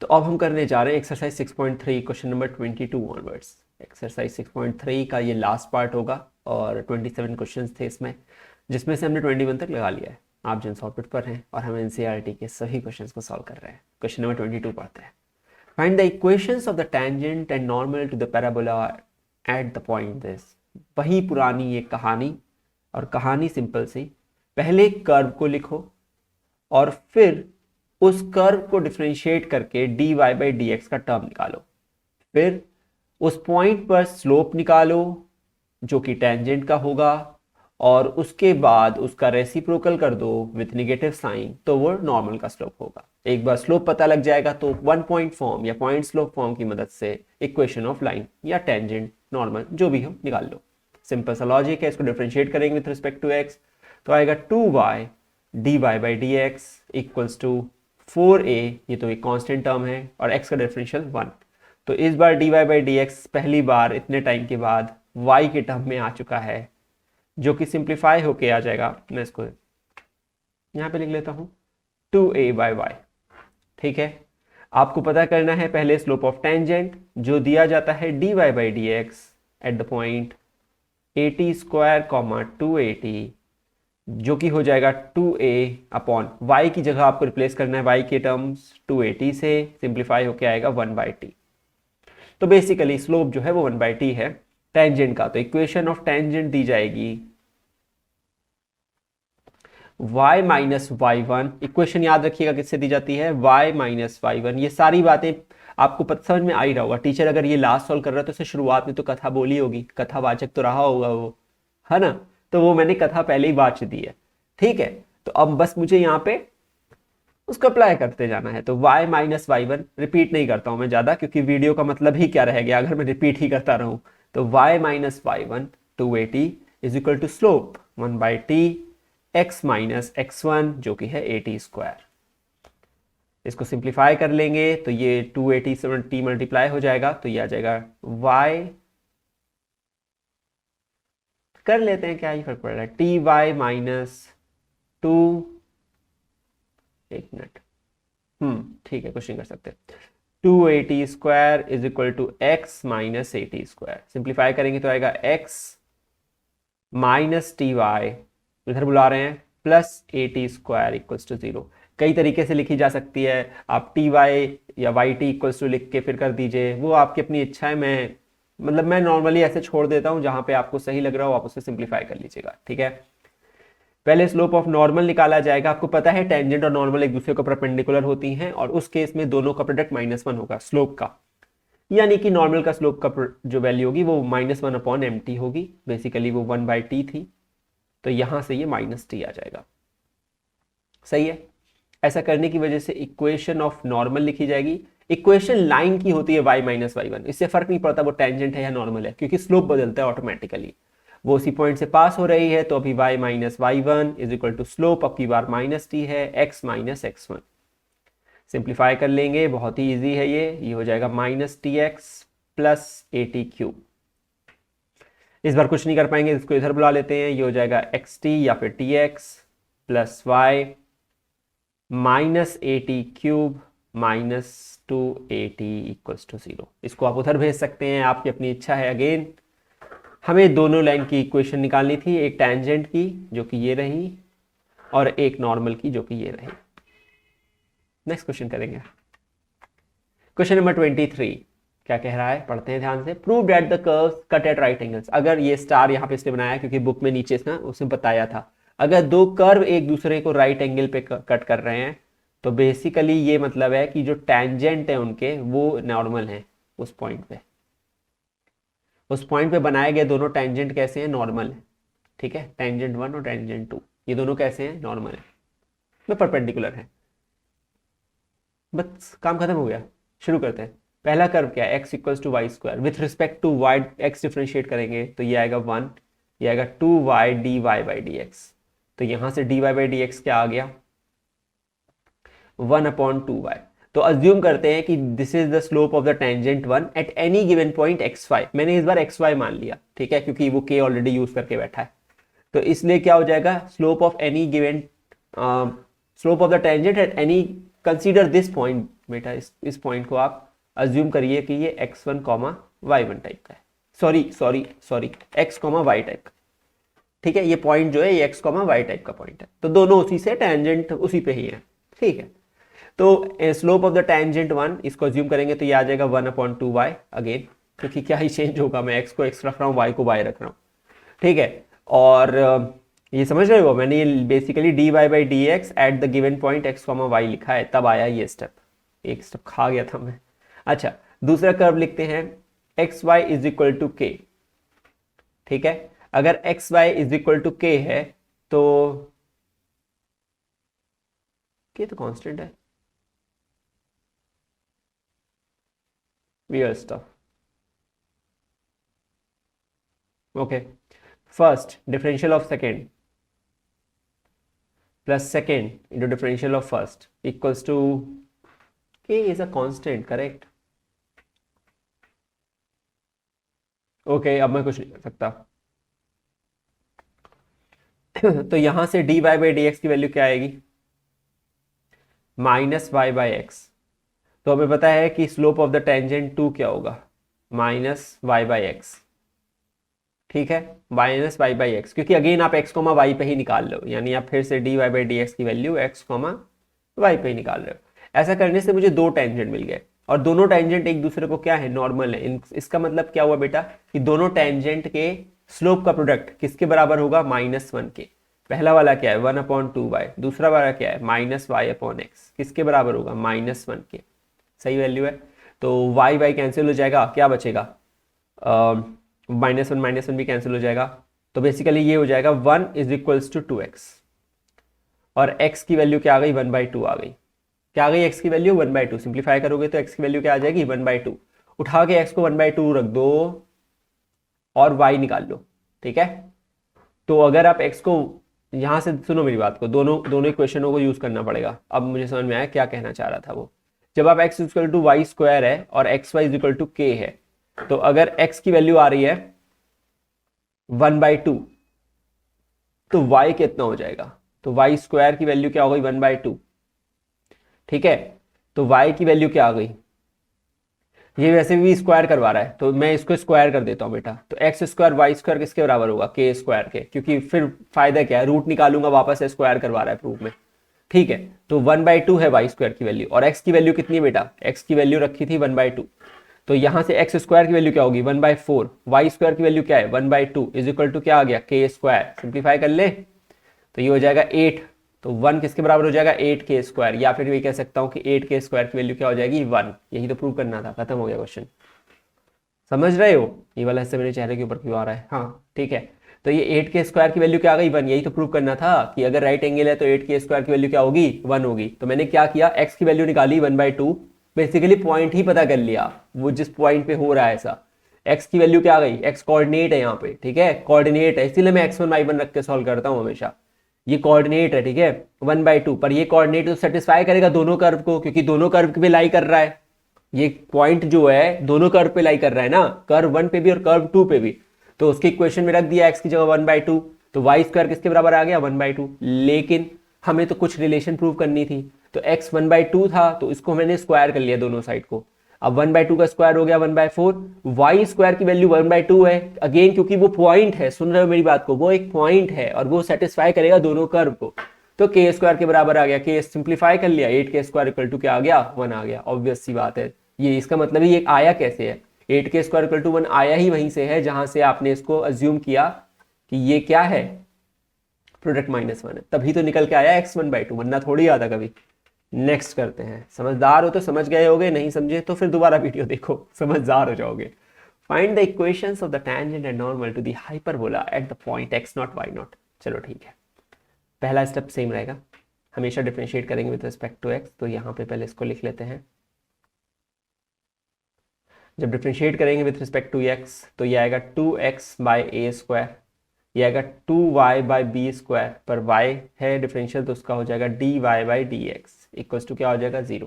तो अब हम करने जा रहे हैं exercise 6.3 question number 22 onwards. Exercise 6.3 का ये लास्ट पार्ट होगा और 27 क्वेश्चंस थे इसमें, जिसमें से हमने 21 तक लगा लिया है। आप जिन सॉल्व पर हैं और हम एनसीईआरटी के सभी क्वेश्चंस को सॉल्व कर रहे हैं। क्वेश्चन नंबर 22 पढ़ते हैं। Find the equations of the tangent and normal to the parabola at the point this. वही पुरानी ये कहानी, और कहानी सिंपल सी। पहले कर्व को लिखो और फिर उस कर्व को डिफरेंशिएट करके dy बाई डी एक्स का टर्म निकालो। फिर उस पॉइंट पर स्लोप निकालो जो कि टेंजेंट का होगा, और उसके बाद उसका रेसिप्रोकल कर दो विथ नेगेटिव साइन, तो वो नॉर्मल का स्लोप होगा। एक बार स्लोप पता लग जाएगा तो वन पॉइंट फॉर्म या पॉइंट स्लोप फॉर्म की मदद से इक्वेशन ऑफ लाइन या टेंजेंट नॉर्मल जो भी हो निकाल लो। सिंपल सा लॉजिक है। इसको डिफरेंशिएट करेंगे विथ रिस्पेक्ट टू एक्स, तो आएगा 2y dy by D X equals to 4a, ये तो एक कांस्टेंट टर्म है, और x का डिफरेंशियल 1। तो इस बार dy बाई डी एक्स पहली बार इतने टाइम के बाद y के टर्म में आ चुका है, जो कि सिंप्लीफाई होके आ जाएगा। मैं इसको यहाँ पे लिख लेता हूँ 2a बाई y। ठीक है, आपको पता करना है पहले स्लोप ऑफ टेंजेंट, जो दिया जाता है dy by D x at the point at square 2at, जो कि हो जाएगा 2a अपॉन y की जगह आपको रिप्लेस करना है y के टर्म्स 2at से, सिंप्लीफाई होके आएगा 1/t। तो बेसिकली स्लोप जो है वो 1/t है टेंजेंट का। तो इक्वेशन ऑफ टेंजेंट दी जाएगी y माइनस y1। इक्वेशन याद रखिएगा किससे दी जाती है, y माइनस y1। ये सारी बातें आपको समझ में आ ही रहा होगा। टीचर अगर ये लास्ट सॉल्व कर रहा है तो उसे शुरुआत में तो कथा बोली होगी, कथावाचक तो रहा होगा वो, है ना। तो वो मैंने कथा पहले ही बात दी है। ठीक है, तो अब बस मुझे यहाँ पे उसको अप्लाई करते जाना है। तो y माइनस y1 रिपीट नहीं करता हूं मैं ज्यादा, क्योंकि वीडियो का मतलब ही क्या रह गया अगर मैं रिपीट ही करता रहूं। तो y minus y1 2at is equal to slope 1/t x minus x1 जो कि है at स्क्वायर। इसको सिंप्लीफाई कर लेंगे तो ये 2at से t मल्टीप्लाई हो जाएगा, तो ये आ जाएगा y, कर लेते हैं क्या ही फर्क पड़ रहा है, ty माइनस 2, एक मिनट, ठीक है कुछ नहीं कर सकते, 2at square is equal to x minus at square. Simplify करेंगे तो आएगा x माइनस ty, इधर बुला रहे हैं, plus at square equals to 0। कई तरीके से लिखी जा सकती है, आप ty या yt इक्वल्स टू लिख के फिर कर दीजिए, वो आपकी अपनी इच्छा है। मैं नॉर्मली ऐसे छोड़ देता हूं, जहां पे आपको सही लग रहा हो आप उसे सिंप्लीफाई कर लीजिएगा। ठीक है, पहले स्लोप ऑफ नॉर्मल निकाला जाएगा। आपको पता है टेंजेंट और नॉर्मल एक दूसरे को परपेंडिकुलर होती हैं, और उस केस में दोनों का प्रोडक्ट -1 होगा स्लोप का, यानी कि नॉर्मल का स्लोप का जो वैल्यू होगी वो -1 अपॉन mt होगी। बेसिकली वो 1/t थी, तो यहां से ये -t आ जाएगा। सही है, ऐसा करने की वजह से इक्वेशन ऑफ नॉर्मल लिखी जाएगी। इक्वेशन लाइन की होती है y माइनस y1, इससे फर्क नहीं पड़ता वो टेंजेंट है या नॉर्मल है, क्योंकि स्लोप बदलता है ऑटोमेटिकली। वो उसी पॉइंट से पास हो रही है, तो अभी y minus y1 is equal to slope, अब की बार -t है, x माइनस x1। सिंप्लीफाई कर लेंगे, बहुत ही इजी है ये हो जाएगा -tx प्लस at³। इस बार कुछ नहीं कर पाएंगे, इसको इधर बुला लेते हैं, ये हो जाएगा xt या फिर tx plus y minus at³ minus 2at equals to 0। इसको आप उधर भेज सकते हैं, आपकी अपनी इच्छा है। अगेन हमें दोनों लाइन की इक्वेशन निकालनी थी, एक टेंजेंट की जो कि ये रही, और एक नॉर्मल की जो कि ये रही। नेक्स्ट क्वेश्चन करेंगे, क्वेश्चन नंबर 23। क्या कह रहा है, पढ़ते हैं ध्यान से। Prove that the curves cut at right angles. अगर ये स्टार यहाँ पे इसने बनाया क्योंकि बुक में नीचे ना उसने बताया था, अगर दो कर्व एक दूसरे को राइट एंगल पे कट कर रहे हैं, तो बेसिकली ये मतलब है कि जो टेंजेंट है उनके वो नॉर्मल हैं उस पॉइंट पे। उस पॉइंट पे बनाए गए दोनों टेंजेंट कैसे हैं, नॉर्मल है। ठीक है, टेंजेंट 1 और टेंजेंट 2 ये दोनों कैसे हैं, नॉर्मल है, में परपेंडिकुलर है। बस काम खत्म हो गया। शुरू करते हैं। पहला कर्व क्या है, x equals to Y square. With respect to y x differentiate करेंगे तो ये आएगा 1, ये आएगा 2y dy by D x. तो यहां से dy बाई डी एक्स क्या आ गया, 1/2y। तो अज्यूम करते हैं कि this is the slope of the tangent 1 at any given point xy। मैंने इस बार xy मान लिया, ठीक है, क्योंकि वो k ऑलरेडी यूज करके बैठा है। तो इसलिए क्या हो जाएगा, slope of any given slope of the tangent at any, consider this point बेटा इस पॉइंट को आप अज्यूम करिए कि ये x1 कॉमा y1 टाइप का है, sorry x comma y type का, ठीक है। ये पॉइंट जो है ये x कॉमा y टाइप का पॉइंट है, तो दोनों उसी से टेंजेंट उसी पे ही है, ठीक है। तो स्लोप ऑफ द टेंजेंट 1 इसको अज्यूम करेंगे तो ये आ जाएगा 1/2y अगेन, क्योंकि क्या ही चेंज होगा, मैं x को x रख रहा हूँ, y को y रख रहा हूँ, ठीक है। और ये समझ रहे हो, मैंने ये basically dy/dx at the given point x, y लिखा है, तब आया ये स्टेप, एक स्टेप खा गया था मैं। अच्छा, दूसरा कर्व लिखते हैं xy is equal to k, ठीक है। अगर xy is equal to k है तो k तो कांस्टेंट है, weird stuff. Okay, first differential of second plus second into differential of first equals to k is a constant, correct? Okay, अब मैं कुछ नहीं कर सकता तो यहां से dy/dx की वैल्यू क्या आएगी, -y/x। तो हमें पता है कि स्लोप ऑफ द टेंजेंट 2 क्या होगा, -y/x, ठीक है, -y/x, क्योंकि अगेन आप x, y पे ही निकाल लो, यानी आप फिर से dy/dx की वैल्यू x, y पे ही निकाल रहे हो। ऐसा करने से मुझे दो टेंजेंट मिल गए और दोनों टेंजेंट एक दूसरे को क्या है, नॉर्मल है। इसका मतलब क्या हुआ बेटा कि दोनों टेंजेंट के स्लोप का प्रोडक्ट किसके बराबर होगा, -1 के। पहला वाला क्या है 1/2y, दूसरा वाला क्या है -y/x, किसके बराबर होगा, -1 के। सही वैल्यू है, तो y कैंसिल हो जाएगा, क्या बचेगा, -1 भी कैंसिल हो जाएगा, तो बेसिकली ये हो जाएगा 1 इज इक्वल्स टू 2x, और x की वैल्यू क्या आ गई, 1/2 आ गई। क्या आ गई x की वैल्यू, 1/2। सिंप्लीफाई करोगे तो x की वैल्यू क्या आ जाएगी, 1/2। उठा के x को 1/2 रख दो और y निकाल लो, ठीक है। तो अगर आप x को यहां से, सुनो मेरी बात को, दोनों इक्वेशनों को यूज करना पड़ेगा। अब मुझे समझ में आया क्या कहना चाह रहा था वो। जब आप x equal to Y square है और xy is equal to k है, तो अगर x की वैल्यू आ रही है 1/2 तो y कितना हो जाएगा, तो वाई स्क्वायर की वैल्यू क्या हो गई, 1/2, ठीक है। तो y की वैल्यू क्या आ गई, ये वैसे भी स्क्वायर करवा रहा है तो मैं इसको स्क्वायर कर देता हूं बेटा, तो x स्क्वायर वाई स्क्वायर किसके बराबर होगा, k स्क्वायर के, क्योंकि फिर फायदा क्या है, रूट निकालूंगा वापस से स्क्वायर करवा रहा है प्रूफ में, ठीक है। तो 1/2 है वाई स्क्वायर की वैल्यू, और x की वैल्यू कितनी है बेटा, x की वैल्यू रखी थी 1/2, तो यहां से x स्क्वायर की वैल्यू क्या होगी, 1/4, वाई स्क्वायर की वैल्यू क्या है 1/2 इज इक्वल टू क्या आ गया, k स्क्वायर। सिंप्लीफाई कर ले तो ये हो जाएगा 8, तो 1 किसके बराबर हो जाएगा, 8k स्क्वायर, या फिर ये कह सकता हूं कि 8k स्क्वायर की वैल्यू क्या हो जाएगी, 1। यही तो प्रूव करना था, खत्म हो गया क्वेश्चन। समझ रहे हो, ये वाला हिस्सा मेरे चेहरे के ऊपर क्यों आ रहा है, हाँ ठीक है। तो ये 8k स्क्वायर की वैल्यू क्या आ गई, 1। यही तो प्रूव करना था कि अगर राइट एंगल है तो 8k स्क्वायर की वैल्यू क्या होगी, 1 होगी। तो मैंने क्या किया, x की वैल्यू निकाली 1/2, बेसिकली पॉइंट ही पता कर लिया, वो जिस पॉइंट पे हो रहा है ऐसा। x की वैल्यू क्या आ गई, x कोऑर्डिनेट है यहाँ पे, ठीक है, कोऑर्डिनेट है, इसीलिए मैं x1 y1 रख के सॉल्व करता हूँ हमेशा। ये कोऑर्डिनेट है, ठीक है, 1/2, पर ये कोऑर्डिनेट तो सेटिस्फाई करेगा दोनों कर्व को, क्योंकि दोनों कर्व पे लाई कर रहा है। ये पॉइंट जो है दोनों कर्व पे लाई कर रहा है ना, कर्व 1 पे भी और कर्व 2 पे भी, तो उसके इक्वेशन में रख दिया x की जगह 1/2, तो वाई स्क्वायर किसके बराबर आ गया, 1/2। लेकिन हमें तो कुछ रिलेशन प्रूव करनी थी, तो x 1/2 था, तो इसको मैंने स्क्वायर कर लिया दोनों साइड को। अब 1/2 का स्क्वायर हो गया 1/4, वाई स्क्वायर की वैल्यू 1/2 है, अगेन क्योंकि वो पॉइंट है, सुन रहे हो मेरी बात को, वो एक पॉइंट है और वो सेटिस्फाई करेगा दोनों कर्व को, तो k स्क्वायर के बराबर आ गया, k सिंप्लीफाई कर लिया, 8k स्क्वायर इक्वल टू क्या आ गया, 1 आ गया। ऑब्वियस सी बात है, ये इसका मतलब ये आया कैसे है, 8k स्क्वायर इक्वल टू 1 आया ही वहीं से है जहां से आपने इसको अज्यूम किया कि ये क्या है, प्रोडक्ट -1 है, तभी तो निकल के आया x 1/2, वरना थोड़ी आता कभी। नेक्स्ट करते हैं, समझदार हो तो समझ गए होगे, नहीं समझे तो फिर दोबारा वीडियो देखो, समझदार हो जाओगे। Find the equations of the tangent and normal to the hyperbola at the point x0 y0। चलो ठीक है, पहला स्टेप सेम रहेगा, हमेशा डिफरेंशिएट करेंगे विद रिस्पेक्ट टू x, तो यहाँ पे पहले इसको लिख लेते हैं। जब डिफरेंशिएट करेंगे विथ रिस्पेक्ट टू x तो ये आएगा 2x/a², ये आएगा 2y/b², पर y है डिफरेंशियल तो उसका हो जाएगा dy/dx इक्वल्स टू क्या हो जाएगा, 0।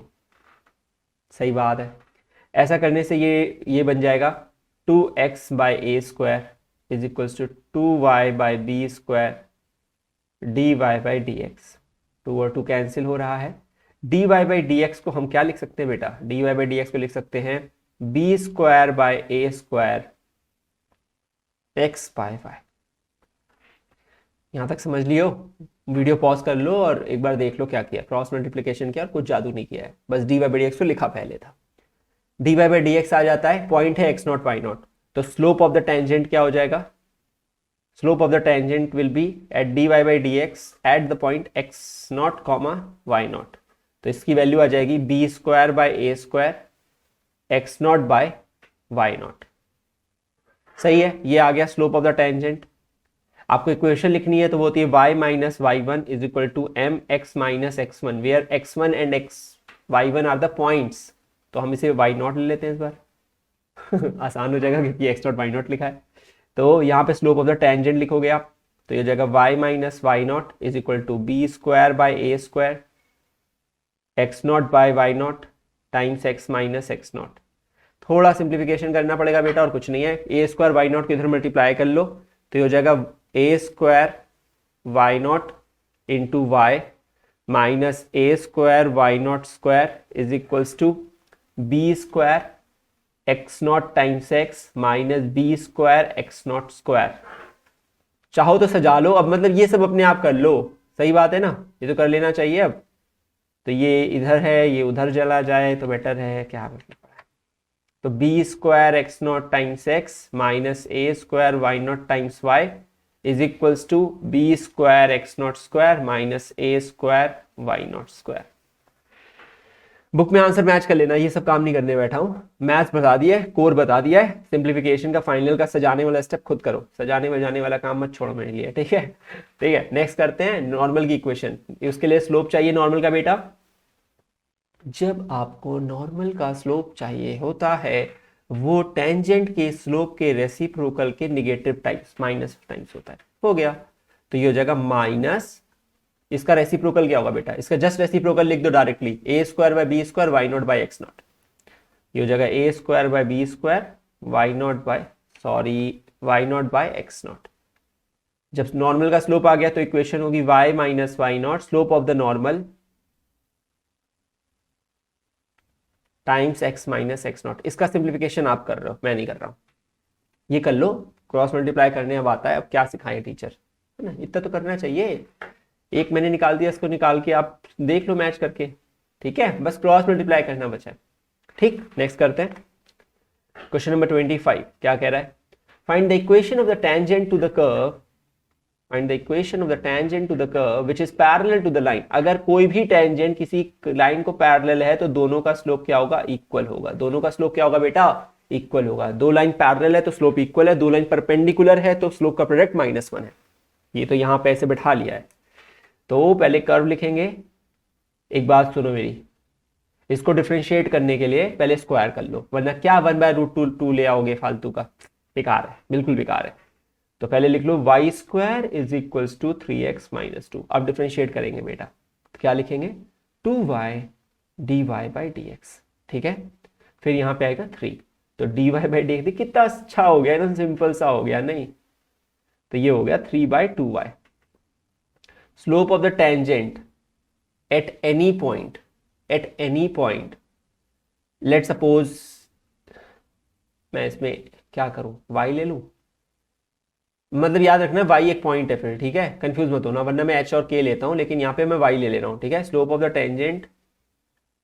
सही बात है, ऐसा करने से ये बन जाएगा 2x/a² is equals to 2y/b² dy/dx। 2 और 2 कैंसिल हो रहा है, D Y by D x को हम क्या लिख सकते हैं बेटा, D Y by D x को लिख सकते हैं B square by A square X by Y. यहां तक समझ लियो, वीडियो पॉज कर लो और एक बार देख लो क्या किया, क्रॉस मल्टीप्लिकेशन किया और कुछ जादू नहीं किया है, बस d Y by D x को लिखा पहले था। D Y by D x आ जाता है, पॉइंट है एक्स नॉट वाई नॉट, तो स्लोप ऑफ द टेंजेंट क्या हो जाएगा, slope of the tangent will be at d Y by D x at the point x not comma y not, तो इसकी वैल्यू आ जाएगी b square by A square x not by why not. सही है, ये आ गया slope of the tangent. आपको इक्वेशन लिखनी है तो वो होती है y minus Y one is equal to M X minus X one, where X one and X Y one are the points, तो हम इसे वाई नॉट ले लेते हैं इस बार आसान हो जाएगा क्योंकि एक्स नॉट वाई नॉट लिखा है। तो यहाँ पे स्लोप ऑफ द टेंजेंट लिखोगे आप, तो ये हो जाएगा y minus Y naught is equal to B square by A square x not by Y naught times x minus x naught. थोड़ा सिंप्लीफिकेशन करना पड़ेगा बेटा और कुछ नहीं है, ए स्क्वायर वाई नॉट को इधर मल्टीप्लाई कर लो तो ये हो जाएगा a square Y not into y minus A square why not square is equals to B square x not times x minus b square x not square. चाहो तो सजा लो, अब मतलब ये सब अपने आप कर लो, सही बात है ना, ये तो कर लेना चाहिए। अब तो ये इधर है, ये उधर चला जाए तो बेटर है, क्या मतलब है, तो B square x not times x minus A square Y naught times Y is equals to B square x not square minus A square why not square. Book में आंसर मैच कर लेना, ये सब काम नहीं करने बैठा हूं, मैथ्स बता दिया है, कोर बता दिया है, सिंप्लीफिकेशन का फाइनल का सजाने वाला स्टेप खुद करो, सजाने बजाने वाला काम मत छोड़ो मेरे लिए, ठीक है। ठीक है, नेक्स्ट करते हैं नॉर्मल की इक्वेशन। उसके लिए स्लोप चाहिए नॉर्मल का बेटा, जब आपको नॉर्मल का स्लोप चाहिए होता है वो टेंजेंट के स्लोप के रेसिप्रोकल के नेगेटिव टाइम्स माइनस टाइम्स होता है, हो गया। तो ये हो जाएगा माइनस, इसका रेसिप्रोकल क्या होगा बेटा, इसका जस्ट रेसिप्रोकल लिख दो directly, a square by b square Y not by x not, ये हो जाएगा a square by b square Y not by x not. जब नॉर्मल का स्लोप आ गया तो इक्वेशन होगी y minus Y not slope of the normal times x minus x not. इसका सिंप्लीफिकेशन आप कर रहे हो, मैं नहीं कर रहा हूं, ये कर लो, क्रॉस मल्टीप्लाई करने अब आता है, अब क्या सिखाएं टीचर, है ना, इतना तो करना चाहिए। एक मैंने निकाल दिया, इसको निकाल के आप देख लो मैच करके, ठीक है, बस क्रॉस मल्टीप्लाई करना बचा है। ठीक, नेक्स्ट करते हैं क्वेश्चन नंबर 25। क्या कह रहा है, find the equation of the tangent to the curve, find the equation of the tangent to the curve which is parallel to the line. अगर कोई भी टेंजेंट किसी लाइन को पैरेलल है तो दोनों का स्लोप क्या होगा, इक्वल होगा। दोनों का स्लोप क्या होगा बेटा, इक्वल होगा। दो लाइन पैरेलल है तो स्लोप इक्वल है, दो लाइन परपेंडिकुलर है तो स्लोप का प्रोडक्ट -1 है। ये तो यहां पे ऐसे बैठा लिया है। तो पहले कर्व लिखेंगे, एक बात सुनो मेरी, इसको डिफरेंशिएट करने के लिए पहले स्क्वायर कर लो, वरना क्या 1/√2 ले आओगे फालतू का, बेकार है, बिल्कुल बेकार है। तो पहले लिख लो y square is equals to 3x minus 2। अब डिफरेंशिएट करेंगे बेटा, तो क्या लिखेंगे 2y dy बाई dx, ठीक है। फिर यहाँ पे आएगा 3, तो dy बाई dx कितना अच्छा हो गया ना, सिंपल सा हो गया नहीं, तो ये हो गया 3/2y। Slope of the tangent at any point, let suppose मैं इसमें क्या करूं, y ले लूं, मतलब याद रखना y एक पॉइंट है फिर, ठीक है, कंफ्यूज मत होना, वरना मैं h और k लेता हूं, लेकिन यहाँ पे मैं y ले रहा हूं, ठीक है। Slope of the tangent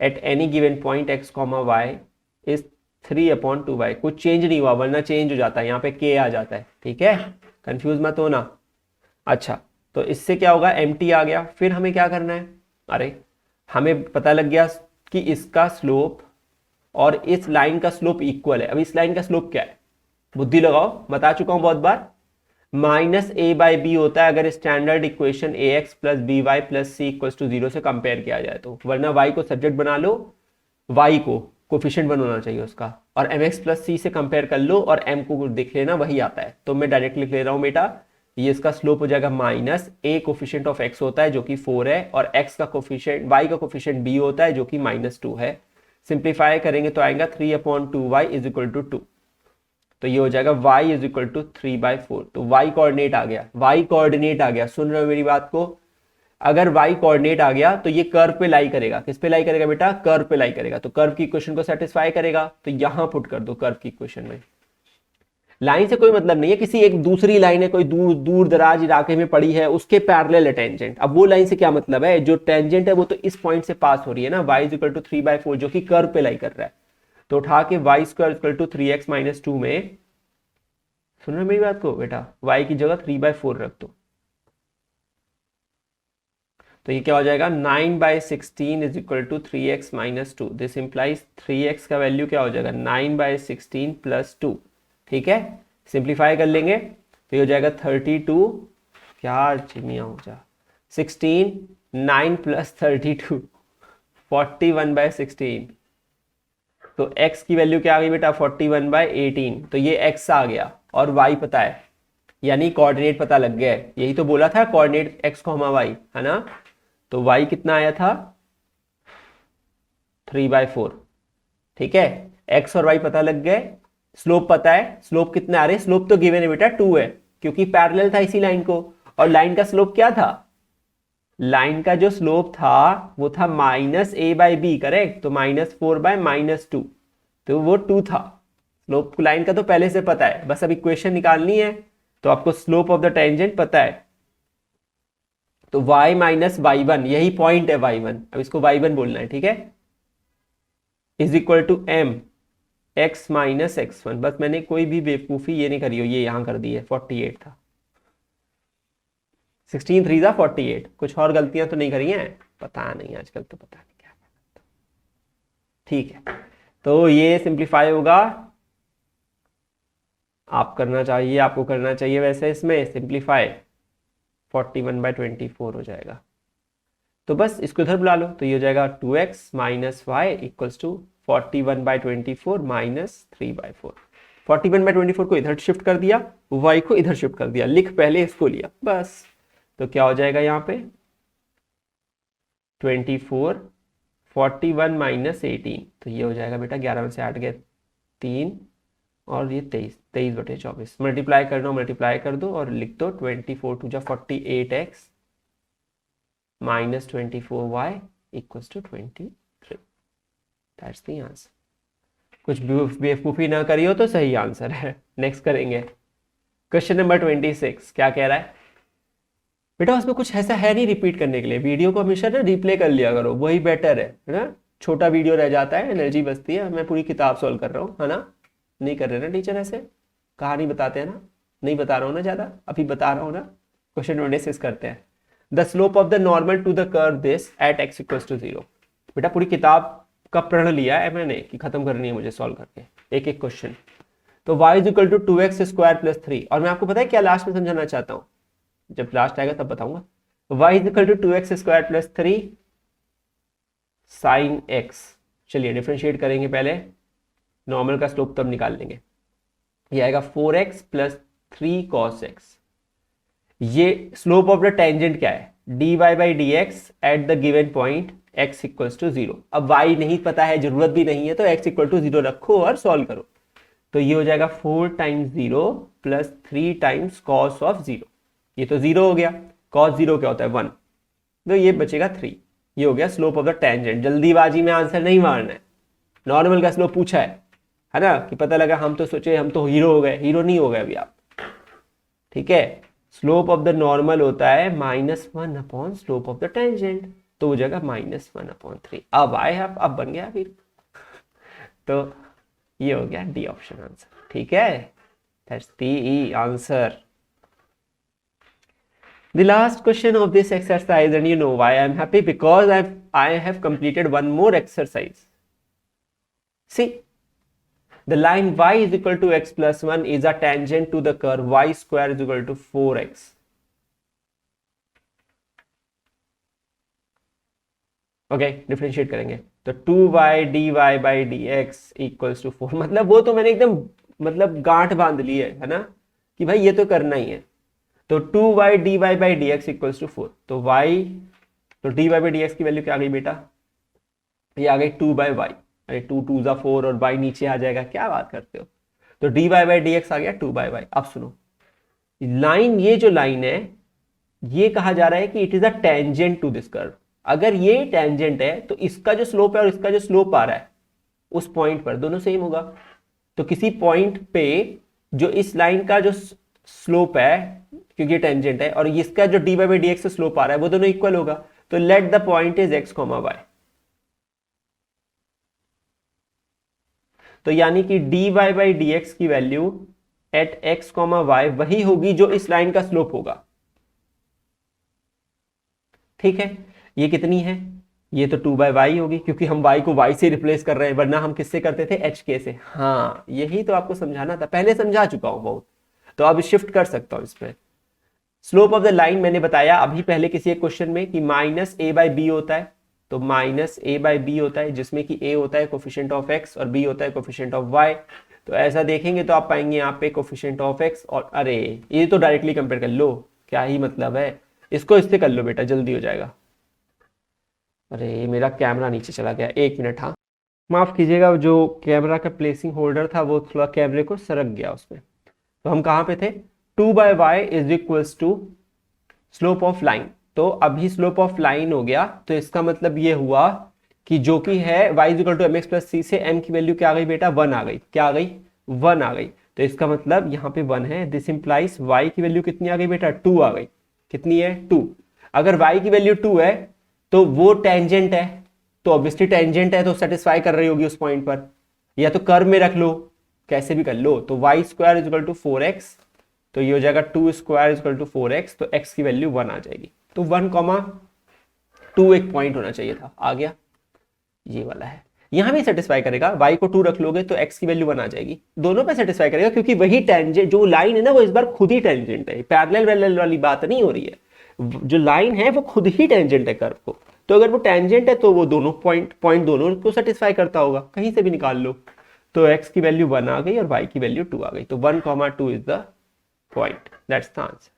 at any given point x, y is 3/2y। कुछ चेंज नहीं हुआ, वरना चेंज हो जाता है, यहाँ पे k आ जाता है, ठीक है, कंफ्यूज मत होना। अच्छा, तो इससे क्या होगा, एम्प्टी आ गया। फिर हमें क्या करना है, अरे हमें पता लग गया कि इसका स्लोप और इस लाइन का स्लोप इक्वल है। अब इस लाइन का स्लोप क्या है, बुद्धि लगाओ, बता चुका हूं बहुत बार, -a/b होता है अगर standard equation ax plus B Y plus C equals to 0 से कंपेयर किया जाए तो, वरना y को सब्जेक्ट बना लो, y को कोफिशिएंट बनाना चाहिए उसका, और mx प्लस सी से कंपेयर कर लो और m को देख लेना, वही आता है। तो मैं डायरेक्ट लिख ले रहा हूं बेटा, ये इसका स्लोप हो जाएगा minus a coefficient of x होता है जो कि 4 है, और x का कोफिशिएंट, y का कोफिशिएंट b होता है जो कि -2 है। सिंप्लीफाई करेंगे तो आएगा 3/2y इज इक्वल टू 2। तो ये हो जाएगा y इज इक्वल टू 3/4। तो y कोऑर्डिनेट आ गया, y कोऑर्डिनेट आ गया, सुन रहे हो मेरी बात को, अगर y कोऑर्डिनेट आ गया तो ये कर्व पे लाई करेगा। किस पे लाई करेगा बेटा? कर्व पे लाई करेगा, तो कर्व की इक्वेशन को सेटिस्फाई करेगा। तो यहां पुट कर दो कर्व की इक्वेशन में। लाइन से कोई मतलब नहीं है, किसी एक दूसरी लाइन है, कोई दूर दूर दराज इलाके में पड़ी है, उसके पैरेलल है टेंजेंट। अब वो लाइन से क्या मतलब है? जो टेंजेंट है वो तो इस पॉइंट से पास हो रही है ना, y इक्वल टू 3/4, जो कि कर्व पे लाई कर रहा है। तो उठा के y square equal to 3x minus 2 में, सुन रहे मेरी बात को बेटा, y की जगह 3/4 रख दो। तो ये क्या हो जाएगा? 9/16 is equal to 3x minus 2। This implies 3x का वैल्यू क्या हो जाएगा? 9/16 प्लस 2। ठीक है, सिंप्लीफाई कर लेंगे तो ये हो जाएगा 32, क्या चिमिया हो जा, 16, 9 प्लस 32, 41/16। तो x की वैल्यू क्या आ गई बेटा? 41/18। तो ये x आ गया और y पता है, यानी कोऑर्डिनेट पता लग गया है। यही तो बोला था, कोऑर्डिनेट x, y, है ना। तो y कितना आया था? 3/4। ठीक है, x और y पता लग गए, स्लोप पता है। स्लोप कितना आ रहे? स्लोप तो गिवन है बेटा 2 है, क्योंकि पैरेलल था इसी लाइन को। और लाइन का स्लोप क्या था? लाइन का जो स्लोप था वो था -a/b, करेक्ट। तो -4/-2, तो वो 2 था। स्लोप लाइन का तो पहले से पता है, बस अब इक्वेशन निकालनी है। तो आपको स्लोप ऑफ द टेंजेंट पता है, तो y माइनस y1, यही पॉइंट है y1, अब इसको y1 बोलना है। ठीक है, is equal to m x minus x1। बस मैंने कोई भी बेवकूफी ये नहीं करी हो, ये यहां कर दी है, 48 था। 16 3 48। कुछ और गलतियां तो नहीं करी हैं? पता नहीं, आजकल तो पता नहीं क्या। ठीक है, तो ये सिंप्लीफाई होगा, आप करना चाहिए, आपको करना चाहिए वैसे। इसमें सिंप्लीफाई 41/24 हो जाएगा। तो बस इसको इधर बुला लो, तो ये हो जाएगा 2x minus Y equals to 41/24 minus 3/4। 41/24 को इधर शिफ्ट कर दिया, y को इधर शिफ्ट कर दिया, लिख पहले इसको लिया बस। तो क्या हो जाएगा यहाँ पे? 24, 41 माइनस 18, तो ये हो जाएगा बेटा 11 में से 8 गए 3, और ये 23, 23/24। मल्टीप्लाई करना, मल्टीप्लाई कर दो और लिख दो 24 टू जा 48x minus 24y equals to 23। That's the answer. कुछ बेवकूफ़ी ना करी हो तो सही आंसर है। नेक्स्ट करेंगे क्वेश्चन नंबर 26। क्या कह रहा है बेटा? उसमें कुछ ऐसा है नहीं रिपीट करने के लिए, वीडियो को हमेशा ना रिप्ले कर लिया करो, वही बेटर है ना। छोटा वीडियो रह जाता है, एनर्जी बचती है। मैं पूरी किताब सॉल्व कर रहा हूँ, है ना। नहीं कर रहे ना टीचर ऐसे? कहानी बताते हैं ना? नहीं बता रहा हूँ ना ज़्यादा, अभी बता रहा हूँ ना। क्वेश्चन 26 करते हैं। The slope of the normal to the curve this at x equals to 0। बेटा पूरी किताब का प्रण लिया है मैंने कि खत्म करनी है मुझे सॉल्व करके एक एक क्वेश्चन। तो y is equal to 2x square plus 3, और मैं आपको पता है क्या लास्ट में समझाना चाहता हूँ, जब लास्ट आएगा तब बताऊंगा। y is equal to 2x square plus 3 sine x। चलिए डिफरेंशिएट करेंगे पहले, नॉर्मल का स्लोप तब निकाल लेंगे। ये आएगा 4x प्लस 3 cos x। ये स्लोप ऑफ द टेंजेंट क्या है? dy/dx at the given point x equals to 0। अब y नहीं पता है, जरूरत भी नहीं है, तो x इक्वल टू 0 रखो और सॉल्व करो। तो ये हो जाएगा 4 times 0 plus 3 times cos of 0। ये तो 0 हो गया, cos 0 क्या होता है? 1, तो ये बचेगा 3। ये हो गया स्लोप ऑफ द टेंजेंट। जल्दीबाजी में आंसर नहीं मारना है, नॉर्मल का स्लोप पूछा है ना, कि पता लगा हम तो सोचे हम तो हीरो हो गए। हीरो नहीं हो गए अभी आप, ठीक है। स्लोप ऑफ द नॉर्मल होता है -1 upon slope of the tangent, तो हो जाएगा -1/3। अब आए अब बन गया फिर। तो ये हो गया डी ऑप्शन आंसर, ठीक है। That's the answer. The last question of this exercise, and you know why I am happy, because I have completed one more exercise. See, the line y is equal to x plus 1 is a tangent to the curve y square is equal to 4x. Okay, differentiate करेंगे तो 2y dy by dx equals to 4। मतलब वो तो मैंने एकदम मतलब गांठ बांध ली है ना, कि भाई ये तो करना ही है। तो 2y dy by dx equals to 4। तो y, तो dy by dx की वैल्यू क्या आ गई बेटा? ये आ गई 2/y। अरे 2 2 जा 4 और y नीचे आ जाएगा, क्या बात करते हो। तो dy by dx आ गया 2/y। अब सुनो, लाइन, ये जो लाइन है ये कहा जा रहा है कि it is a tangent to this curve. अगर ये टेंजेंट है तो इसका जो स्लोप है और इसका जो स्लोप आ रहा है उस पॉइंट पर दोनों सेम होगा। तो किसी पॉइंट पे जो इस लाइन का जो स्लोप है, क्योंकि ये टेंजेंट है, और इसका जो dy बाई dx से स्लोप आ रहा है वो दोनों इक्वल होगा। तो let the point is x, y। तो यानी कि dy बाई dx की वैल्यू एट x, y वही होगी जो इस लाइन का स्लोप होगा। ठीक है, ये कितनी है? ये तो 2/y होगी, क्योंकि हम y को y से रिप्लेस कर रहे हैं, वरना हम किससे करते थे? hk से। हाँ, यही तो आपको समझाना था, पहले समझा चुका हूं बहुत, तो अब शिफ्ट कर सकता हूं इसमें। स्लोप ऑफ द लाइन मैंने बताया अभी पहले किसी एक क्वेश्चन में कि -a/b होता है। तो -a/b होता है, जिसमें कि a होता है कोफिशिएंट ऑफ x और b होता है कोफिशिएंट ऑफ y। तो ऐसा देखेंगे तो आप पाएंगे यहाँ पे कोफिशिएंट ऑफ x, और अरे ये तो डायरेक्टली कंपेयर कर लो, क्या ही मतलब है, इसको इससे कर लो बेटा, जल्दी हो जाएगा। अरे मेरा कैमरा नीचे चला गया, 1 मिनट। हाँ, माफ कीजिएगा, जो कैमरा का प्लेसिंग होल्डर था वो थोड़ा कैमरे को सरक गया उसमें। तो हम कहाँ पे थे? 2/y is equals to slope of line. तो अभी स्लोप ऑफ लाइन हो गया, तो इसका मतलब ये हुआ कि जो कि है y is equal to mx plus c से m की वैल्यू क्या आ गई बेटा? 1 आ गई। क्या आ गई? 1 आ गई। तो इसका मतलब यहाँ पे 1 है। दिस इंप्लाइज y की वैल्यू कितनी आ गई बेटा? 2 आ गई। कितनी है? 2। अगर y की वैल्यू 2 है तो वो टेंजेंट है, तो ऑब्वियसली टेंजेंट है तो सेटिस्फाई कर रही होगी उस पॉइंट पर, या तो कर्व में रख लो, कैसे भी कर लो। तो y square is equal to 4x, तो ये हो जाएगा 2 square is equal to 4x, तो x की वैल्यू 1 आ जाएगी। तो 1,2 एक पॉइंट होना चाहिए था, आ गया, ये वाला है। यहां भी सेटिस्फाई करेगा, y को 2 रख लोगे तो x की वैल्यू 1 आ जाएगी। दोनों पे सेटिस्फाई करेगा, क्योंकि वही टेंजेंट जो लाइन है ना वो इस बार खुद ही टेंजेंट है, पैरेलल वैरेलल वाली बात नहीं हो रही है। जो लाइन है वो खुद ही टेंजेंट है कर्व को। तो अगर वो टेंजेंट है तो वो दोनों पॉइंट दोनों को सेटिस्फाई करता होगा, कहीं से भी निकाल लो। तो x की वैल्यू 1 आ गई और y की वैल्यू 2 आ गई। तो 1,2 is the point, that's the answer.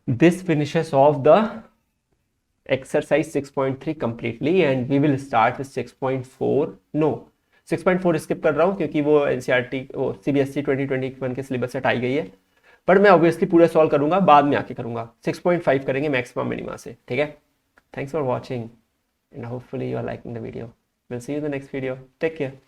This finishes of the exercise 6.3 completely and we will start with 6.4. no, 6.4 skip कर रहा हूं क्योंकि वो एनसीईआरटी वो सीबीएसई 2021 के सिलेबस से हटाई गई है, पर मैं ऑब्वियसली पूरा सॉल्व करूंगा, बाद में आके करूंगा। 6.5 करेंगे मैक्सिमम मिनिमा से, ठीक है। Thanks for watching and hopefully you are liking the video. Will see you in the next video, take care.